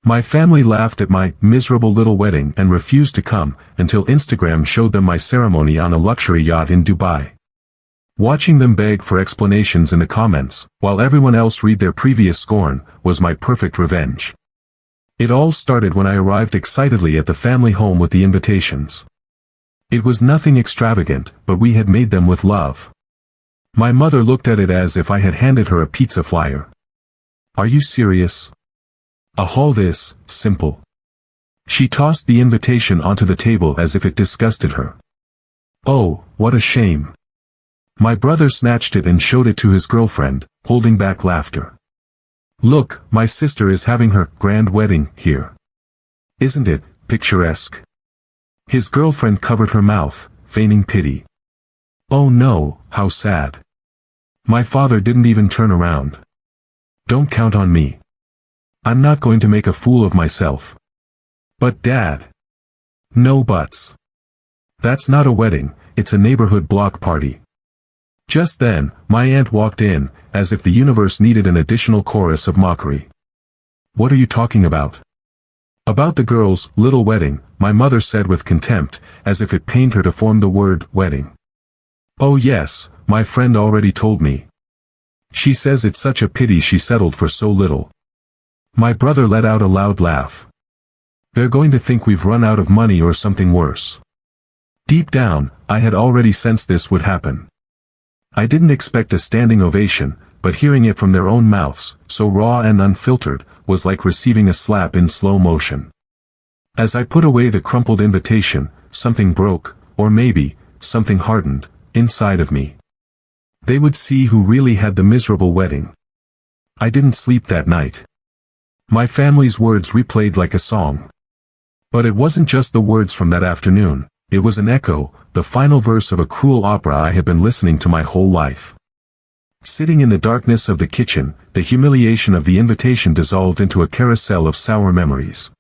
My family laughed at my miserable little wedding and refused to come until Instagram showed them my ceremony on a luxury yacht in Dubai. Watching them beg for explanations in the comments, while everyone else read their previous scorn, was my perfect revenge. It all started when I arrived excitedly at the family home with the invitations. It was nothing extravagant, but we had made them with love. My mother looked at it as if I had handed her a pizza flyer. "Are you serious? A hall this simple?" She tossed the invitation onto the table as if it disgusted her. "Oh, what a shame." My brother snatched it and showed it to his girlfriend, holding back laughter. "Look, my sister is having her grand wedding here. Isn't it picturesque?" His girlfriend covered her mouth, feigning pity. "Oh no, how sad." My father didn't even turn around. "Don't count on me. I'm not going to make a fool of myself." "But Dad." "No buts. That's not a wedding, it's a neighborhood block party." Just then, my aunt walked in, as if the universe needed an additional chorus of mockery. "What are you talking about?" "About the girl's little wedding," my mother said with contempt, as if it pained her to form the word wedding. "Oh yes, my friend already told me. She says it's such a pity she settled for so little." My brother let out a loud laugh. "They're going to think we've run out of money or something worse." Deep down, I had already sensed this would happen. I didn't expect a standing ovation, but hearing it from their own mouths, so raw and unfiltered, was like receiving a slap in slow motion. As I put away the crumpled invitation, something broke, or maybe, something hardened, inside of me. They would see who really had the miserable wedding. I didn't sleep that night. My family's words replayed like a song. But it wasn't just the words from that afternoon, it was an echo, the final verse of a cruel opera I had been listening to my whole life. Sitting in the darkness of the kitchen, the humiliation of the invitation dissolved into a carousel of sour memories.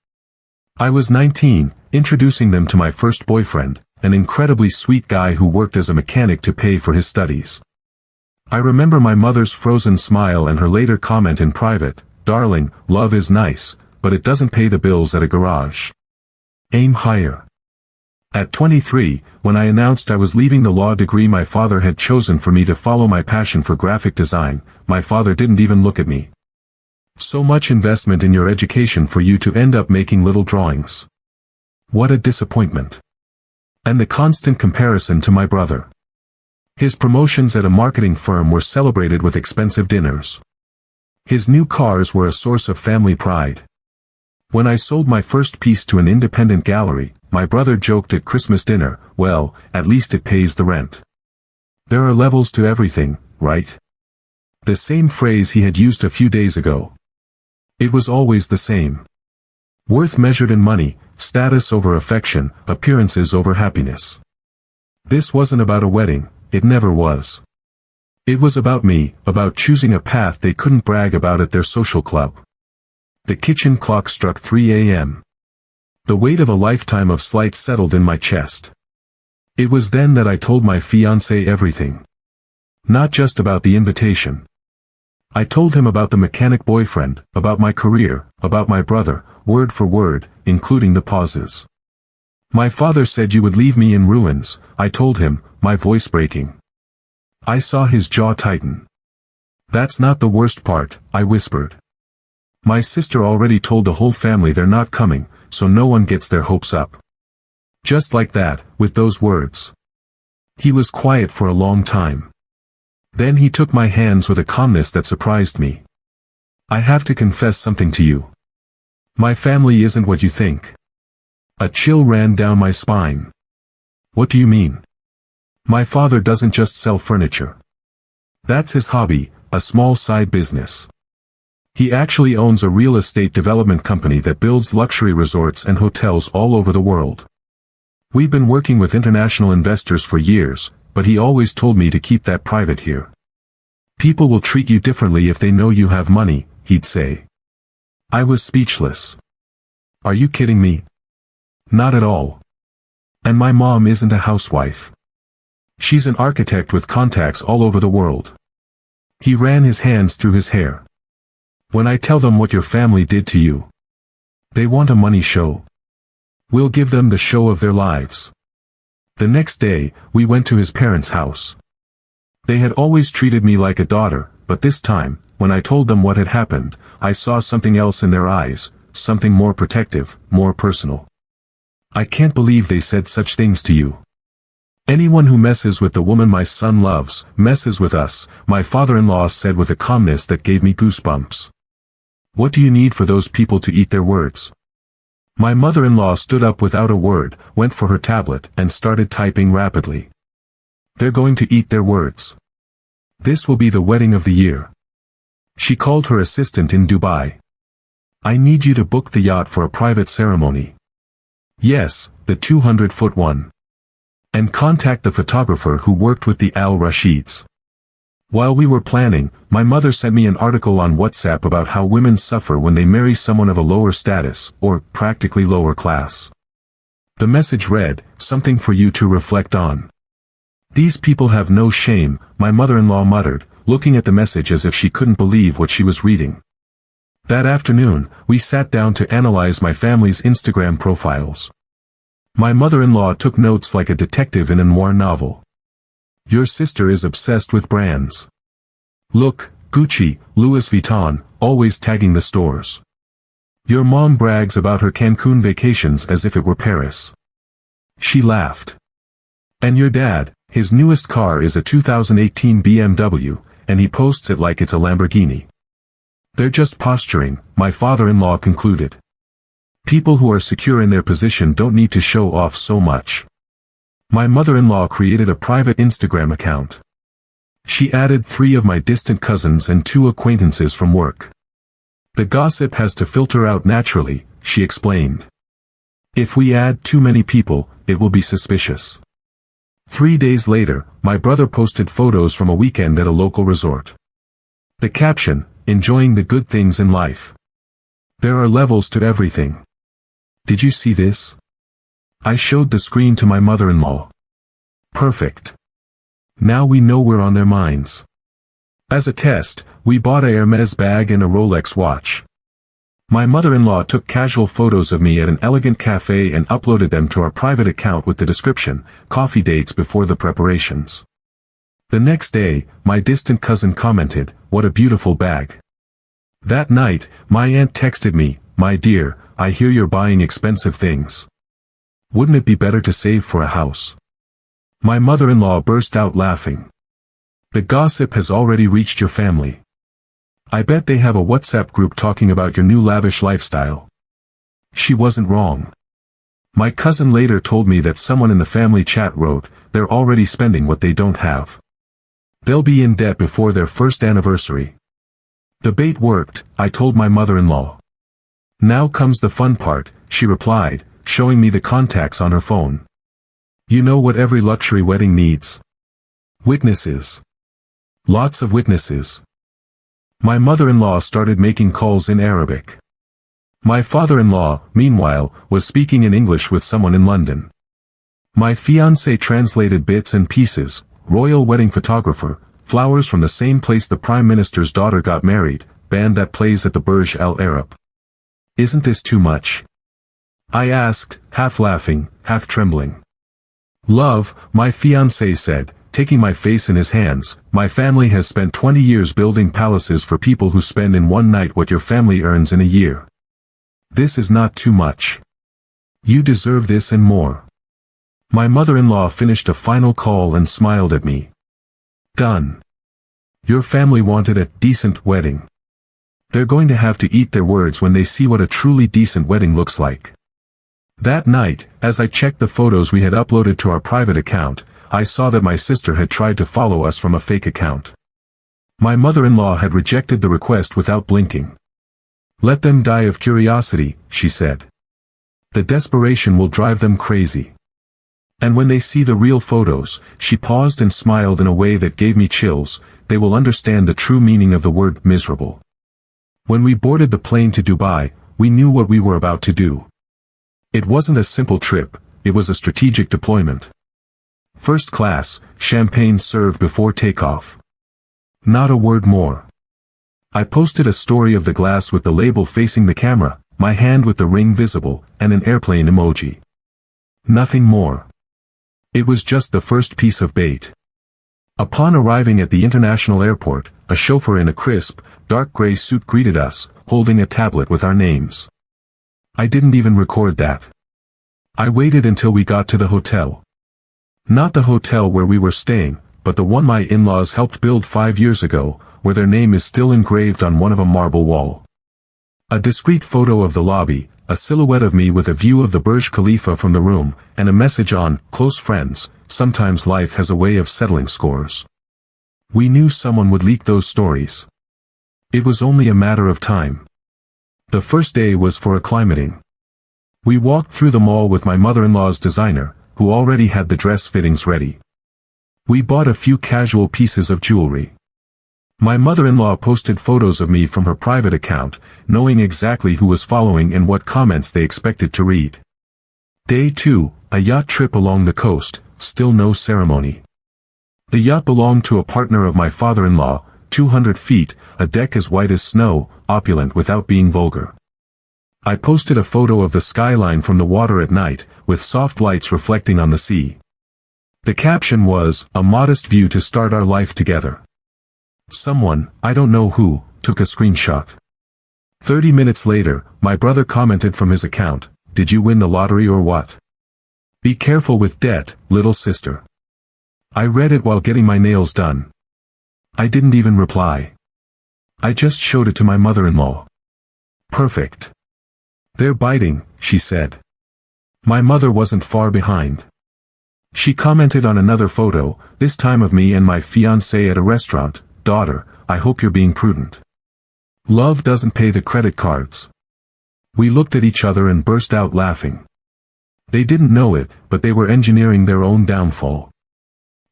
I was 19, introducing them to my first boyfriend, an incredibly sweet guy who worked as a mechanic to pay for his studies. I remember my mother's frozen smile and her later comment in private, "Darling, love is nice, but it doesn't pay the bills at a garage. Aim higher." At 23, when I announced I was leaving the law degree my father had chosen for me to follow my passion for graphic design, my father didn't even look at me. "So much investment in your education for you to end up making little drawings. What a disappointment." And the constant comparison to my brother. His promotions at a marketing firm were celebrated with expensive dinners. His new cars were a source of family pride. When I sold my first piece to an independent gallery, my brother joked at Christmas dinner, "Well, at least it pays the rent." There are levels to everything, right? The same phrase he had used a few days ago. It was always the same. Worth measured in money, status over affection, appearances over happiness. This wasn't about a wedding, it never was. It was about me, about choosing a path they couldn't brag about at their social club. The kitchen clock struck 3 a.m. The weight of a lifetime of slights settled in my chest. It was then that I told my fiancé everything. Not just about the invitation. I told him about the mechanic boyfriend, about my career, about my brother, word for word, including the pauses. "My father said you would leave me in ruins," I told him, my voice breaking. I saw his jaw tighten. "That's not the worst part," I whispered. "My sister already told the whole family they're not coming, so no one gets their hopes up." Just like that, with those words. He was quiet for a long time. Then he took my hands with a calmness that surprised me. "I have to confess something to you. My family isn't what you think." A chill ran down my spine. "What do you mean?" "My father doesn't just sell furniture. That's his hobby, a small side business. He actually owns a real estate development company that builds luxury resorts and hotels all over the world. We've been working with international investors for years, but he always told me to keep that private here. People will treat you differently if they know you have money," he'd say. I was speechless. "Are you kidding me?" "Not at all. And my mom isn't a housewife. She's an architect with contacts all over the world." He ran his hands through his hair. "When I tell them what your family did to you, They want a money show. We'll give them the show of their lives. The next day, we went to his parents' house. They had always treated me like a daughter, but this time, when I told them what had happened, I saw something else in their eyes, something more protective, more personal. I can't believe they said such things to you. Anyone who messes with the woman my son loves, messes with us, my father-in-law said with a calmness that gave me goosebumps. What do you need for those people to eat their words? My mother-in-law stood up without a word, went for her tablet, and started typing rapidly. They're going to eat their words. This will be the wedding of the year. She called her assistant in Dubai. I need you to book the yacht for a private ceremony. Yes, the 200-foot one. And contact the photographer who worked with the Al Rashids. While we were planning, my mother sent me an article on WhatsApp about how women suffer when they marry someone of a lower status, or practically lower class. The message read, something for you to reflect on. These people have no shame, my mother-in-law muttered, looking at the message as if she couldn't believe what she was reading. That afternoon, we sat down to analyze my family's Instagram profiles. My mother-in-law took notes like a detective in a noir novel. Your sister is obsessed with brands. Look, Gucci, Louis Vuitton, always tagging the stores. Your mom brags about her Cancun vacations as if it were Paris. She laughed. And your dad, his newest car is a 2018 BMW, and he posts it like it's a Lamborghini. They're just posturing, my father-in-law concluded. People who are secure in their position don't need to show off so much. My mother-in-law created a private Instagram account. She added 3 of my distant cousins and 2 acquaintances from work. The gossip has to filter out naturally, she explained. If we add too many people, it will be suspicious. 3 days later, my brother posted photos from a weekend at a local resort. The caption, enjoying the good things in life. There are levels to everything. Did you see this? I showed the screen to my mother-in-law. Perfect. Now we know we're on their minds. As a test, we bought a Hermes bag and a Rolex watch. My mother-in-law took casual photos of me at an elegant cafe and uploaded them to our private account with the description, coffee dates before the preparations. The next day, my distant cousin commented, what a beautiful bag. That night, my aunt texted me, my dear, I hear you're buying expensive things. Wouldn't it be better to save for a house? My mother-in-law burst out laughing. The gossip has already reached your family. I bet they have a WhatsApp group talking about your new lavish lifestyle. She wasn't wrong. My cousin later told me that someone in the family chat wrote, they're already spending what they don't have. They'll be in debt before their first anniversary. The bait worked, I told my mother-in-law. Now comes the fun part, she replied, showing me the contacts on her phone. You know what every luxury wedding needs? Witnesses. Lots of witnesses. My mother-in-law started making calls in Arabic. My father-in-law, meanwhile, was speaking in English with someone in London. My fiancé translated bits and pieces, royal wedding photographer, flowers from the same place the Prime Minister's daughter got married, band that plays at the Burj Al Arab. Isn't this too much? I asked, half laughing, half trembling. Love, my fiancé said, taking my face in his hands, my family has spent 20 years building palaces for people who spend in one night what your family earns in a year. This is not too much. You deserve this and more. My mother-in-law finished a final call and smiled at me. Done. Your family wanted a decent wedding. They're going to have to eat their words when they see what a truly decent wedding looks like. That night, as I checked the photos we had uploaded to our private account, I saw that my sister had tried to follow us from a fake account. My mother-in-law had rejected the request without blinking. Let them die of curiosity, she said. The desperation will drive them crazy. And when they see the real photos, she paused and smiled in a way that gave me chills, they will understand the true meaning of the word miserable. When we boarded the plane to Dubai, we knew what we were about to do. It wasn't a simple trip, it was a strategic deployment. First class, champagne served before takeoff. Not a word more. I posted a story of the glass with the label facing the camera, my hand with the ring visible, and an airplane emoji. Nothing more. It was just the first piece of bait. Upon arriving at the international airport, a chauffeur in a crisp, dark gray suit greeted us, holding a tablet with our names. I didn't even record that. I waited until we got to the hotel. Not the hotel where we were staying, but the one my in-laws helped build 5 years ago, where their name is still engraved on one of a marble wall. A discreet photo of the lobby, a silhouette of me with a view of the Burj Khalifa from the room, and a message on, "Close friends, sometimes life has a way of settling scores." We knew someone would leak those stories. It was only a matter of time. The first day was for acclimating. We walked through the mall with my mother-in-law's designer, who already had the dress fittings ready. We bought a few casual pieces of jewelry. My mother-in-law posted photos of me from her private account, knowing exactly who was following and what comments they expected to read. Day 2, a yacht trip along the coast, still no ceremony. The yacht belonged to a partner of my father-in-law, 200 feet, a deck as white as snow, opulent without being vulgar. I posted a photo of the skyline from the water at night, with soft lights reflecting on the sea. The caption was, "A modest view to start our life together." Someone, I don't know who, took a screenshot. 30 minutes later, my brother commented from his account, "Did you win the lottery or what? Be careful with debt, little sister." I read it while getting my nails done. I didn't even reply. I just showed it to my mother-in-law. "Perfect. They're biting," she said. My mother wasn't far behind. She commented on another photo, this time of me and my fiancé at a restaurant. "Daughter, I hope you're being prudent. Love doesn't pay the credit cards." We looked at each other and burst out laughing. They didn't know it, but they were engineering their own downfall.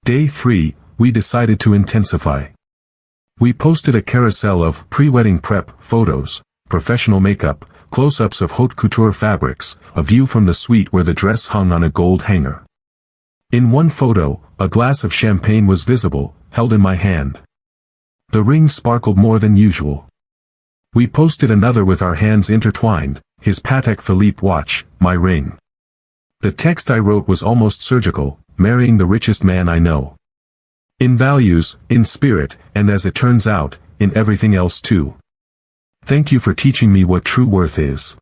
Day 3, we decided to intensify. We posted a carousel of pre-wedding prep photos, professional makeup, close-ups of haute couture fabrics, a view from the suite where the dress hung on a gold hanger. In one photo, a glass of champagne was visible, held in my hand. The ring sparkled more than usual. We posted another with our hands intertwined, his Patek Philippe watch, my ring. The text I wrote was almost surgical, "Marrying the richest man I know." In values, in spirit, and as it turns out, in everything else too. Thank you for teaching me what true worth is.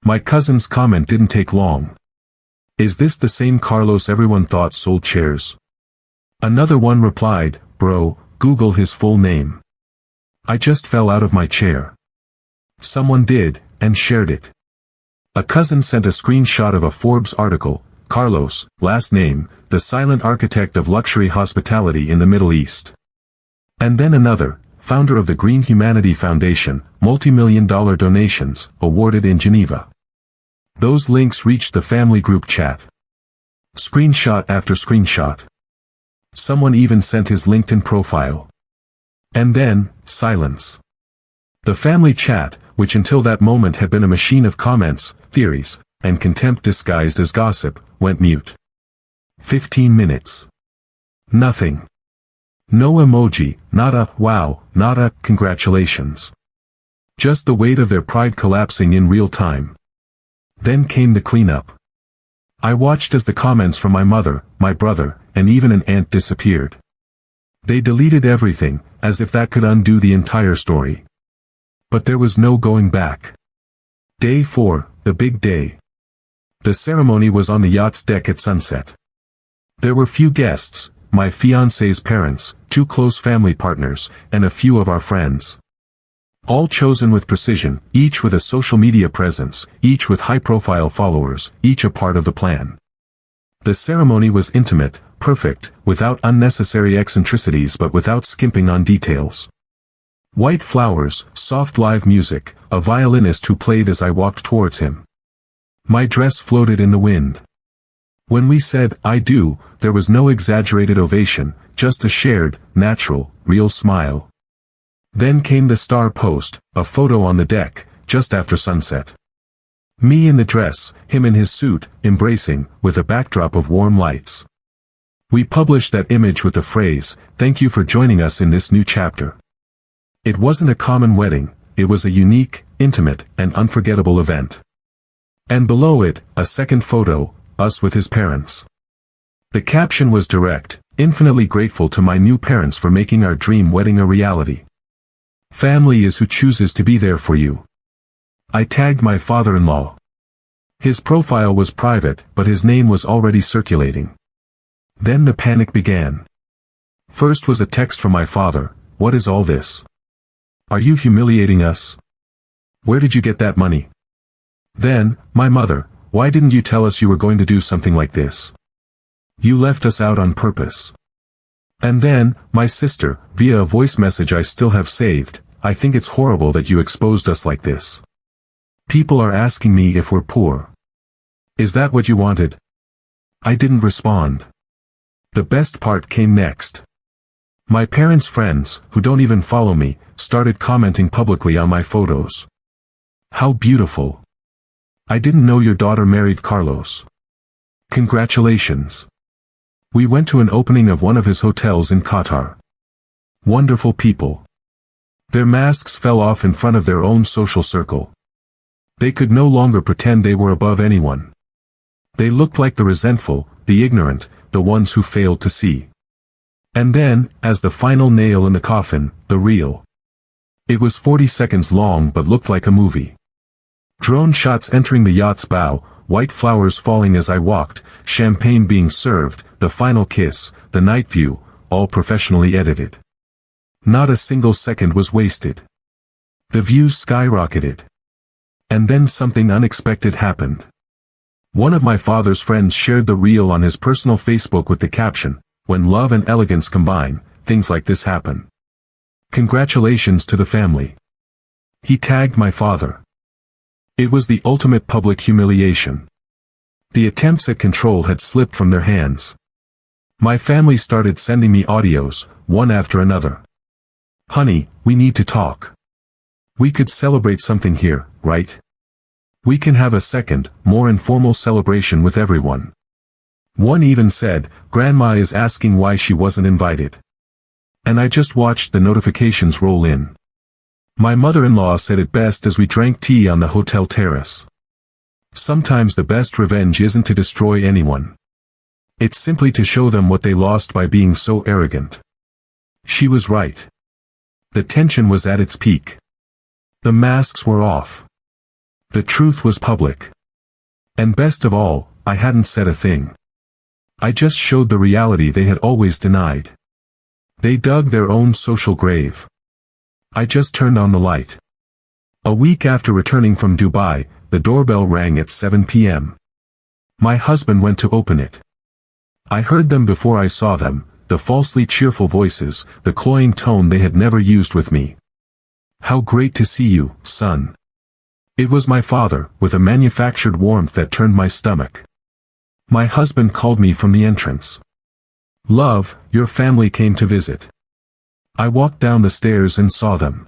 My cousin's comment didn't take long. "Is this the same Carlos everyone thought sold chairs?" Another one replied, "Bro, Google his full name." I just fell out of my chair. Someone did, and shared it. A cousin sent a screenshot of a Forbes article, "Carlos, last name, the silent architect of luxury hospitality in the Middle East." And then another, founder of the Green Humanity Foundation, multi-million-dollar donations, awarded in Geneva. Those links reached the family group chat. Screenshot after screenshot. Someone even sent his LinkedIn profile. And then, silence. The family chat, which until that moment had been a machine of comments, theories, and contempt disguised as gossip, went mute. 15 minutes. Nothing. No emoji, not a "wow," not a "congratulations." Just the weight of their pride collapsing in real time. Then came the cleanup. I watched as the comments from my mother, my brother, and even an aunt disappeared. They deleted everything, as if that could undo the entire story. But there was no going back. Day 4, the big day. The ceremony was on the yacht's deck at sunset. There were few guests, my fiancé's parents, 2 close family partners, and a few of our friends. All chosen with precision, each with a social media presence, each with high-profile followers, each a part of the plan. The ceremony was intimate, perfect, without unnecessary eccentricities but without skimping on details. White flowers, soft live music, a violinist who played as I walked towards him. My dress floated in the wind. When we said, "I do," there was no exaggerated ovation, just a shared, natural, real smile. Then came the star post, a photo on the deck, just after sunset. Me in the dress, him in his suit, embracing, with a backdrop of warm lights. We published that image with the phrase, "Thank you for joining us in this new chapter." It wasn't a common wedding, it was a unique, intimate, and unforgettable event. And below it, a second photo, us with his parents. The caption was direct, infinitely grateful to my new parents for making our dream wedding a reality. Family is who chooses to be there for you. I tagged my father-in-law. His profile was private, but his name was already circulating. Then the panic began. First was a text from my father, "What is all this? Are you humiliating us? Where did you get that money?" Then, my mother, "Why didn't you tell us you were going to do something like this? You left us out on purpose." And then, my sister, via a voice message I still have saved, "I think it's horrible that you exposed us like this. People are asking me if we're poor. Is that what you wanted?" I didn't respond. The best part came next. My parents' friends, who don't even follow me, started commenting publicly on my photos. "How beautiful. I didn't know your daughter married Carlos. Congratulations. We went to an opening of one of his hotels in Qatar. Wonderful people." Their masks fell off in front of their own social circle. They could no longer pretend they were above anyone. They looked like the resentful, the ignorant, the ones who failed to see. And then, as the final nail in the coffin, the reel. It was 40 seconds long but looked like a movie. Drone shots entering the yacht's bow, white flowers falling as I walked, champagne being served, the final kiss, the night view, all professionally edited. Not a single second was wasted. The views skyrocketed. And then something unexpected happened. One of my father's friends shared the reel on his personal Facebook with the caption, "When love and elegance combine, things like this happen. Congratulations to the family." He tagged my father. It was the ultimate public humiliation. The attempts at control had slipped from their hands. My family started sending me audios, one after another. "Honey, we need to talk. We could celebrate something here, right? We can have a second, more informal celebration with everyone." One even said, "Grandma is asking why she wasn't invited." And I just watched the notifications roll in. My mother-in-law said it best as we drank tea on the hotel terrace. Sometimes the best revenge isn't to destroy anyone. It's simply to show them what they lost by being so arrogant. She was right. The tension was at its peak. The masks were off. The truth was public. And best of all, I hadn't said a thing. I just showed the reality they had always denied. They dug their own social grave. I just turned on the light. A week after returning from Dubai, the doorbell rang at 7 p.m. My husband went to open it. I heard them before I saw them, the falsely cheerful voices, the cloying tone they had never used with me. "How great to see you, son." It was my father, with a manufactured warmth that turned my stomach. My husband called me from the entrance. "Love, your family came to visit." I walked down the stairs and saw them.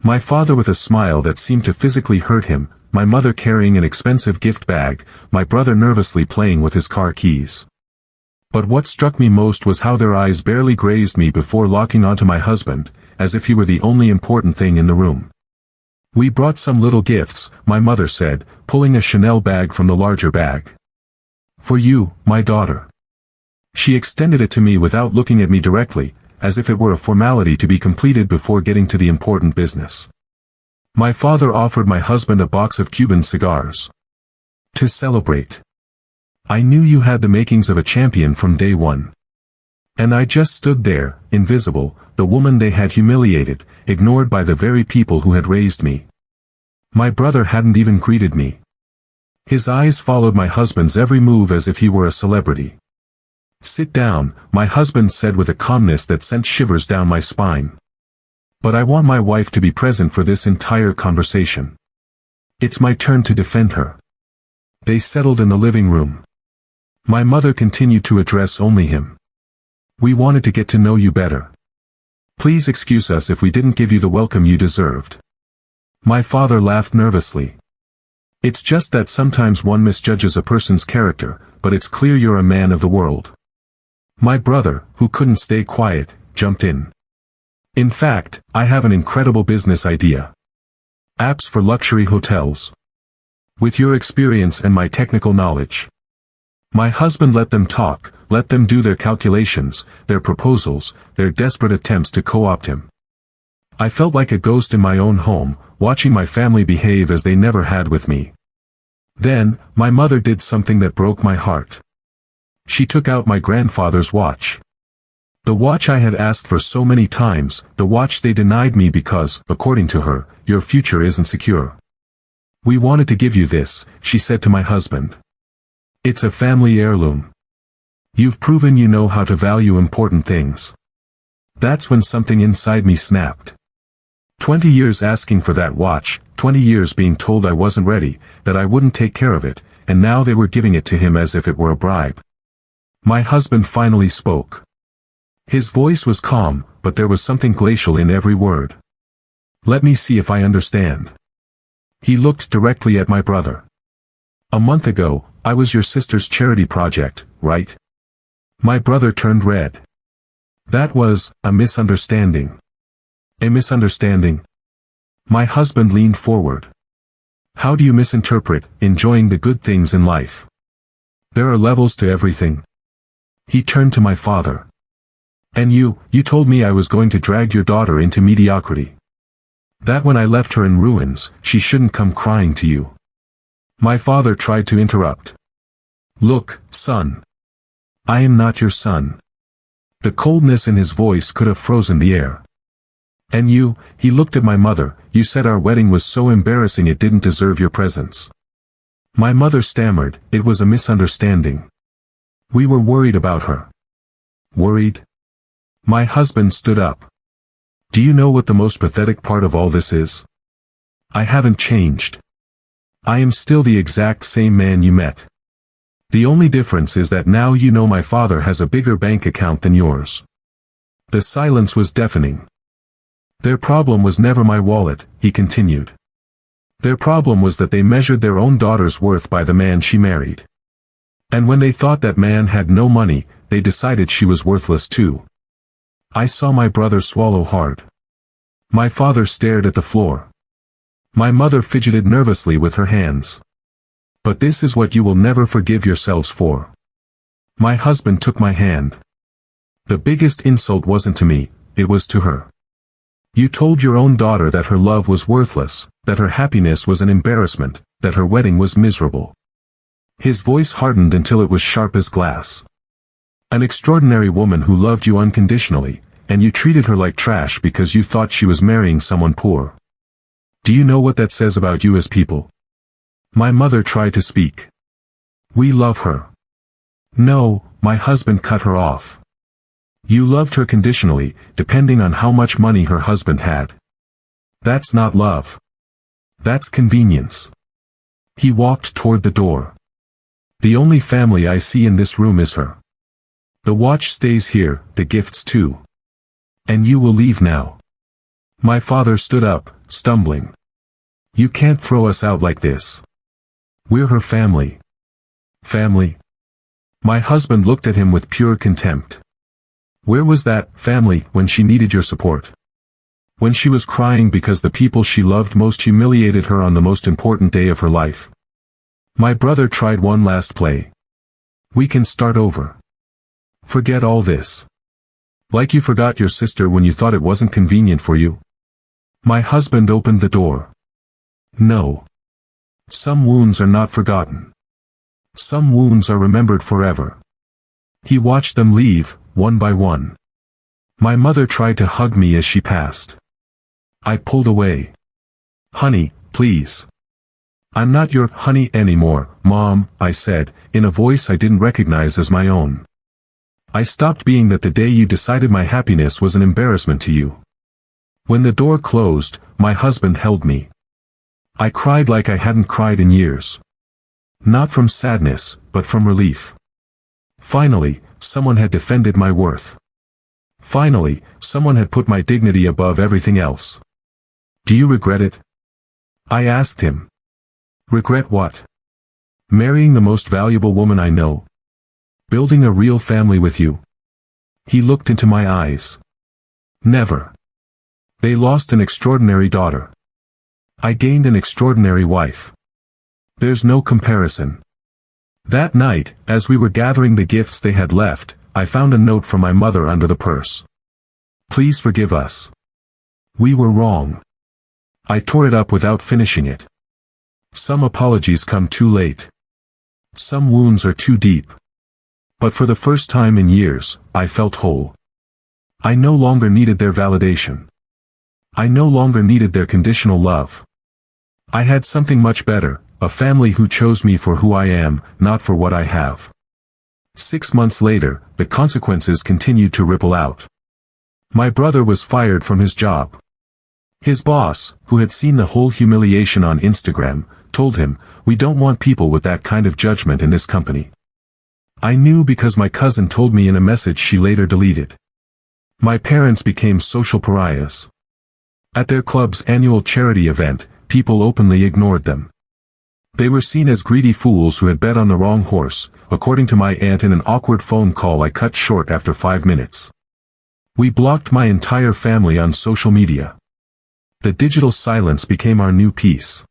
My father with a smile that seemed to physically hurt him, my mother carrying an expensive gift bag, my brother nervously playing with his car keys. But what struck me most was how their eyes barely grazed me before locking onto my husband, as if he were the only important thing in the room. "We brought some little gifts," my mother said, pulling a Chanel bag from the larger bag. "For you, my daughter." She extended it to me without looking at me directly, as if it were a formality to be completed before getting to the important business. My father offered my husband a box of Cuban cigars. "To celebrate. I knew you had the makings of a champion from day one." And I just stood there, invisible, the woman they had humiliated, ignored by the very people who had raised me. My brother hadn't even greeted me. His eyes followed my husband's every move as if he were a celebrity. "Sit down," my husband said with a calmness that sent shivers down my spine. "But I want my wife to be present for this entire conversation. It's my turn to defend her." They settled in the living room. My mother continued to address only him. "We wanted to get to know you better. Please excuse us if we didn't give you the welcome you deserved." My father laughed nervously. "It's just that sometimes one misjudges a person's character, but it's clear you're a man of the world." My brother, who couldn't stay quiet, jumped in. "In fact, I have an incredible business idea. Apps for luxury hotels. With your experience and my technical knowledge. My husband let them talk, let them do their calculations, their proposals, their desperate attempts to co-opt him. I felt like a ghost in my own home, watching my family behave as they never had with me. Then, my mother did something that broke my heart. She took out my grandfather's watch. The watch I had asked for so many times, the watch they denied me because, according to her, your future isn't secure. We wanted to give you this, she said to my husband. It's a family heirloom. You've proven you know how to value important things. That's when something inside me snapped. 20 years asking for that watch, 20 years being told I wasn't ready, that I wouldn't take care of it, and now they were giving it to him as if it were a bribe. My husband finally spoke. His voice was calm, but there was something glacial in every word. Let me see if I understand. He looked directly at my brother. A month ago, I was your sister's charity project, right? My brother turned red. That was a misunderstanding. A misunderstanding? My husband leaned forward. How do you misinterpret enjoying the good things in life? There are levels to everything. He turned to my father. And you told me I was going to drag your daughter into mediocrity. That when I left her in ruins, she shouldn't come crying to you. My father tried to interrupt. Look, son. I am not your son. The coldness in his voice could have frozen the air. And you, he looked at my mother, you said our wedding was so embarrassing it didn't deserve your presence. My mother stammered, it was a misunderstanding. We were worried about her. Worried? My husband stood up. Do you know what the most pathetic part of all this is? I haven't changed. I am still the exact same man you met. The only difference is that now you know my father has a bigger bank account than yours. The silence was deafening. Their problem was never my wallet, he continued. Their problem was that they measured their own daughter's worth by the man she married. And when they thought that man had no money, they decided she was worthless too. I saw my brother swallow hard. My father stared at the floor. My mother fidgeted nervously with her hands. But this is what you will never forgive yourselves for. My husband took my hand. The biggest insult wasn't to me, it was to her. You told your own daughter that her love was worthless, that her happiness was an embarrassment, that her wedding was miserable. His voice hardened until it was sharp as glass. An extraordinary woman who loved you unconditionally, and you treated her like trash because you thought she was marrying someone poor. Do you know what that says about you as people? My mother tried to speak. We love her. No, my husband cut her off. You loved her conditionally, depending on how much money her husband had. That's not love. That's convenience. He walked toward the door. The only family I see in this room is her. The watch stays here, the gifts too. And you will leave now. My father stood up, stumbling. You can't throw us out like this. We're her family. Family? My husband looked at him with pure contempt. Where was that family when she needed your support? When she was crying because the people she loved most humiliated her on the most important day of her life? My brother tried one last play. We can start over. Forget all this. Like you forgot your sister when you thought it wasn't convenient for you? My husband opened the door. No. Some wounds are not forgotten. Some wounds are remembered forever. He watched them leave, one by one. My mother tried to hug me as she passed. I pulled away. Honey, please. I'm not your honey anymore, Mom, I said, in a voice I didn't recognize as my own. I stopped being that the day you decided my happiness was an embarrassment to you. When the door closed, my husband held me. I cried like I hadn't cried in years. Not from sadness, but from relief. Finally, someone had defended my worth. Finally, someone had put my dignity above everything else. Do you regret it? I asked him. Regret what? Marrying the most valuable woman I know. Building a real family with you. He looked into my eyes. Never. They lost an extraordinary daughter. I gained an extraordinary wife. There's no comparison. That night, as we were gathering the gifts they had left, I found a note from my mother under the purse. Please forgive us. We were wrong. I tore it up without finishing it. Some apologies come too late. Some wounds are too deep. But for the first time in years, I felt whole. I no longer needed their validation. I no longer needed their conditional love. I had something much better, a family who chose me for who I am, not for what I have. 6 months later, the consequences continued to ripple out. My brother was fired from his job. His boss, who had seen the whole humiliation on Instagram, told him, "We don't want people with that kind of judgment in this company." I knew because my cousin told me in a message she later deleted. My parents became social pariahs. At their club's annual charity event, people openly ignored them. They were seen as greedy fools who had bet on the wrong horse, according to my aunt in an awkward phone call I cut short after 5 minutes. We blocked my entire family on social media. The digital silence became our new peace.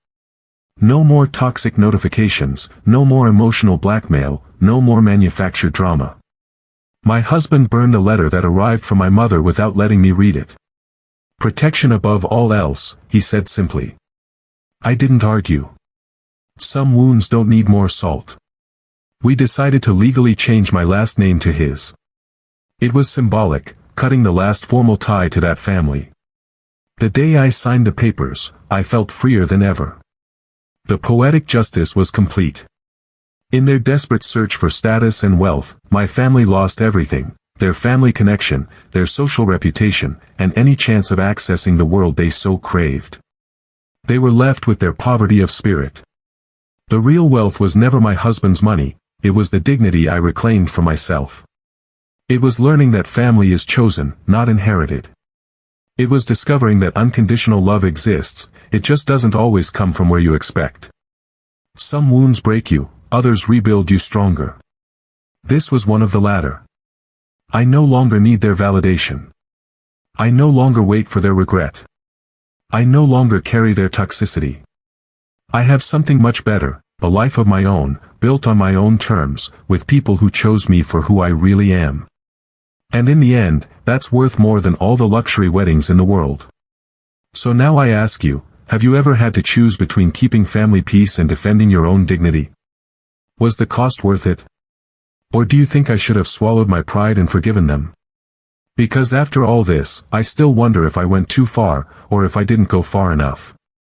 No more toxic notifications, no more emotional blackmail, no more manufactured drama. My husband burned a letter that arrived from my mother without letting me read it. Protection above all else, he said simply. I didn't argue. Some wounds don't need more salt. We decided to legally change my last name to his. It was symbolic, cutting the last formal tie to that family. The day I signed the papers, I felt freer than ever. The poetic justice was complete. In their desperate search for status and wealth, my family lost everything, their family connection, their social reputation, and any chance of accessing the world they so craved. They were left with their poverty of spirit. The real wealth was never my husband's money, it was the dignity I reclaimed for myself. It was learning that family is chosen, not inherited. It was discovering that unconditional love exists, it just doesn't always come from where you expect. Some wounds break you, others rebuild you stronger. This was one of the latter. I no longer need their validation. I no longer wait for their regret. I no longer carry their toxicity. I have something much better, a life of my own, built on my own terms, with people who chose me for who I really am. And in the end, that's worth more than all the luxury weddings in the world. So now I ask you, have you ever had to choose between keeping family peace and defending your own dignity? Was the cost worth it? Or do you think I should have swallowed my pride and forgiven them? Because after all this, I still wonder if I went too far, or if I didn't go far enough.